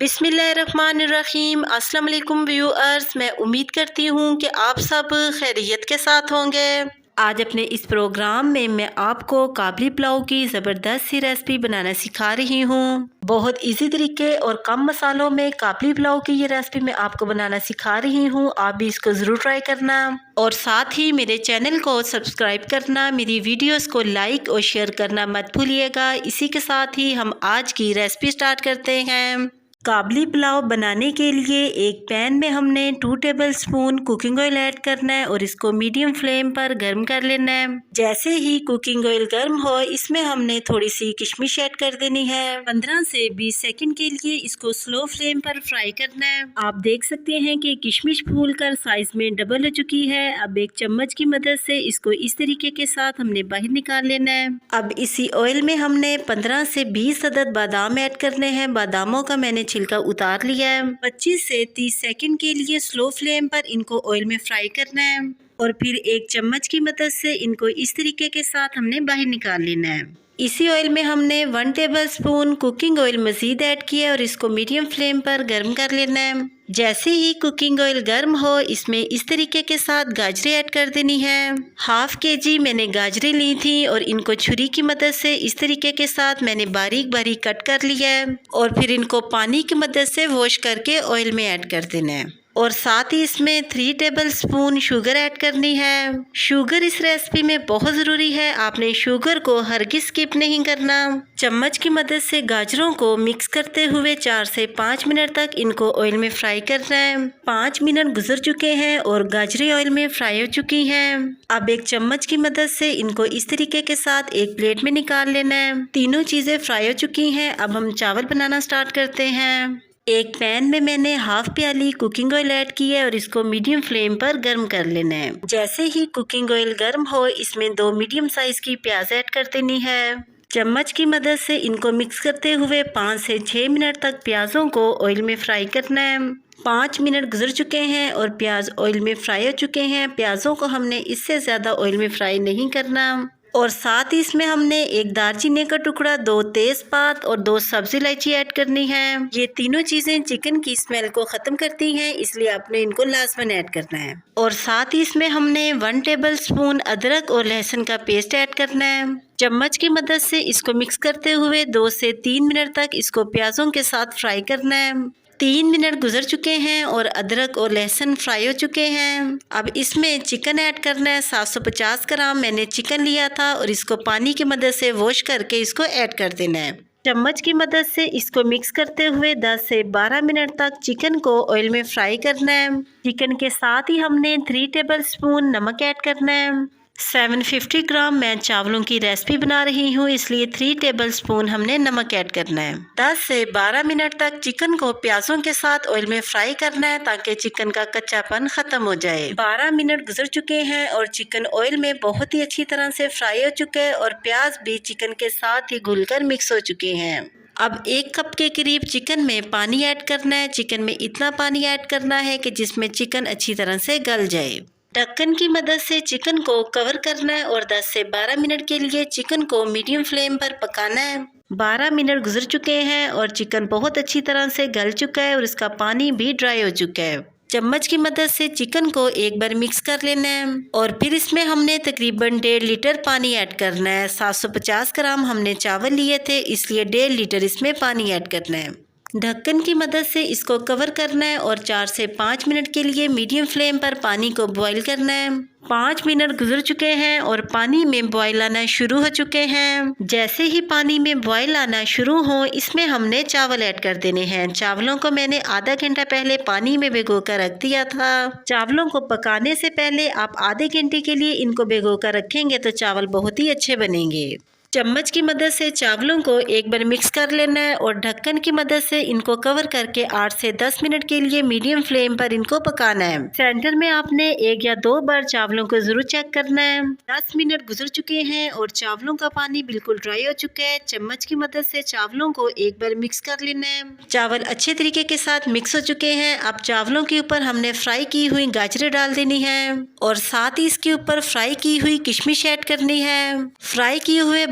बिस्मिल्लाहिर्रहमानिर्रहीम। अस्सलाम वालेकुम व्यूअर्स, मैं उम्मीद करती हूँ कि आप सब खैरियत के साथ होंगे। आज अपने इस प्रोग्राम में मैं आपको काबली पुलाव की ज़बरदस्त सी रेसिपी बनाना सिखा रही हूँ। बहुत इजी तरीके और कम मसालों में काबली पुलाव की ये रेसिपी मैं आपको बनाना सिखा रही हूँ। आप भी इसको ज़रूर ट्राई करना और साथ ही मेरे चैनल को सब्सक्राइब करना, मेरी वीडियोस को लाइक और शेयर करना मत भूलिएगा। इसी के साथ ही हम आज की रेसिपी स्टार्ट करते हैं। काबली पुलाव बनाने के लिए एक पैन में हमने 2 टेबलस्पून कुकिंग ऑयल ऐड करना है और इसको मीडियम फ्लेम पर गर्म कर लेना है। जैसे ही कुकिंग ऑयल गर्म हो, इसमें हमने थोड़ी सी किशमिश ऐड कर देनी है। 15 से 20 सेकंड के लिए इसको स्लो फ्लेम पर फ्राई करना है। आप देख सकते हैं कि किशमिश फूल कर साइज में डबल हो चुकी है। अब एक चम्मच की मदद से इसको इस तरीके के साथ हमने बाहर निकाल लेना है। अब इसी ऑयल में हमने 15 से 20 अदद बादाम ऐड करने हैं। बादामों का मैंने छिलका उतार लिया है। 25 से 30 सेकंड के लिए स्लो फ्लेम पर इनको ऑयल में फ्राई करना है और फिर एक चम्मच की मदद से इनको इस तरीके के साथ हमने बाहर निकाल लेना है। इसी ऑयल में हमने 1 टेबलस्पून कुकिंग ऑयल मजीद ऐड किया और इसको मीडियम फ्लेम पर गर्म कर लेना है। जैसे ही कुकिंग ऑयल गर्म हो, इसमें इस तरीके के साथ गाजरें ऐड कर देनी है। हाफ केजी मैंने गाजरें ली थी और इनको छुरी की मदद से इस तरीके के साथ मैंने बारीक बारीक कट कर लिया है और फिर इनको पानी की मदद से वॉश करके ऑयल में ऐड कर देना है। और साथ ही इसमें 3 टेबलस्पून शुगर ऐड करनी है। शुगर इस रेसिपी में बहुत ज़रूरी है, आपने शुगर को हरगिज़ स्किप नहीं करना। चम्मच की मदद से गाजरों को मिक्स करते हुए 4 से 5 मिनट तक इनको ऑयल में फ्राई करना है। 5 मिनट गुजर चुके हैं और गाजरें ऑयल में फ्राई हो चुकी हैं। अब एक चम्मच की मदद से इनको इस तरीके के साथ एक प्लेट में निकाल लेना है। तीनों चीज़ें फ्राई हो चुकी हैं। अब हम चावल बनाना स्टार्ट करते हैं। एक पैन में मैंने हाफ प्याली कुकिंग ऑयल ऐड किया है और इसको मीडियम फ्लेम पर गर्म कर लेना है। जैसे ही कुकिंग ऑयल गर्म हो, इसमें 2 मीडियम साइज की प्याज ऐड कर देनी है। चम्मच की मदद से इनको मिक्स करते हुए 5 से 6 मिनट तक प्याजों को ऑयल में फ्राई करना है। 5 मिनट गुजर चुके हैं और प्याज ऑयल में फ्राई हो चुके हैं। प्याजों को हमने इससे ज़्यादा ऑयल में फ्राई नहीं करना। और साथ ही इसमें हमने एक दालचीनी का टुकड़ा, 2 तेज़पात और 2 सब्ज़ इलायची ऐड करनी है। ये तीनों चीज़ें चिकन की स्मेल को ख़त्म करती हैं, इसलिए आपने इनको लाजमन ऐड करना है। और साथ ही इसमें हमने 1 टेबलस्पून अदरक और लहसुन का पेस्ट ऐड करना है। चम्मच की मदद से इसको मिक्स करते हुए 2 से 3 मिनट तक इसको प्याज़ों के साथ फ्राई करना है। 3 मिनट गुजर चुके हैं और अदरक और लहसुन फ्राई हो चुके हैं। अब इसमें चिकन ऐड करना है। 750 ग्राम मैंने चिकन लिया था और इसको पानी की मदद से वॉश करके इसको ऐड कर देना है। चम्मच की मदद से इसको मिक्स करते हुए 10 से 12 मिनट तक चिकन को ऑयल में फ्राई करना है। चिकन के साथ ही हमने 3 टेबलस्पून नमक ऐड करना है। 750 ग्राम मैं चावलों की रेसिपी बना रही हूँ, इसलिए 3 टेबलस्पून हमने नमक ऐड करना है। 10 से 12 मिनट तक चिकन को प्याजों के साथ ऑयल में फ्राई करना है ताकि चिकन का कच्चापन खत्म हो जाए। 12 मिनट गुजर चुके हैं और चिकन ऑयल में बहुत ही अच्छी तरह से फ्राई हो चुका है और प्याज भी चिकन के साथ ही घुलकर मिक्स हो चुके हैं। अब 1 कप के करीब चिकन में पानी ऐड करना है। चिकन में इतना पानी ऐड करना है कि जिसमें चिकन अच्छी तरह से गल जाए। ढक्कन की मदद से चिकन को कवर करना है और 10 से 12 मिनट के लिए चिकन को मीडियम फ्लेम पर पकाना है। 12 मिनट गुजर चुके हैं और चिकन बहुत अच्छी तरह से गल चुका है और इसका पानी भी ड्राई हो चुका है। चम्मच की मदद से चिकन को एक बार मिक्स कर लेना है और फिर इसमें हमने तकरीबन 1.5 लीटर पानी ऐड करना है। 750 ग्राम हमने चावल लिए थे, इसलिए 1.5 लीटर इसमें पानी ऐड करना है। ढक्कन की मदद से इसको कवर करना है और 4 से 5 मिनट के लिए मीडियम फ्लेम पर पानी को बॉईल करना है। 5 मिनट गुजर चुके हैं और पानी में बॉईल आना शुरू हो चुके हैं। जैसे ही पानी में बॉईल आना शुरू हो, इसमें हमने चावल ऐड कर देने हैं। चावलों को मैंने आधा घंटा पहले पानी में भिगो कर रख दिया था। चावलों को पकाने से पहले आप आधे घंटे के लिए इनको भिगो कर रखेंगे तो चावल बहुत ही अच्छे बनेंगे। चम्मच की मदद से चावलों को एक बार मिक्स कर लेना है और ढक्कन की मदद से इनको कवर करके 8 से 10 मिनट के लिए मीडियम फ्लेम पर इनको पकाना है। सेंटर में आपने 1 या 2 बार चावलों को जरूर चेक करना है। 10 मिनट गुजर चुके हैं और चावलों का पानी बिल्कुल ड्राई हो चुका है। चम्मच की मदद से चावलों को एक बार मिक्स कर लेना है। चावल अच्छे तरीके के साथ मिक्स हो चुके हैं। अब चावलों के ऊपर हमने फ्राई की हुई गाजरें डाल देनी है और साथ ही इसके ऊपर फ्राई की हुई किशमिश ऐड करनी है। फ्राई किए हुए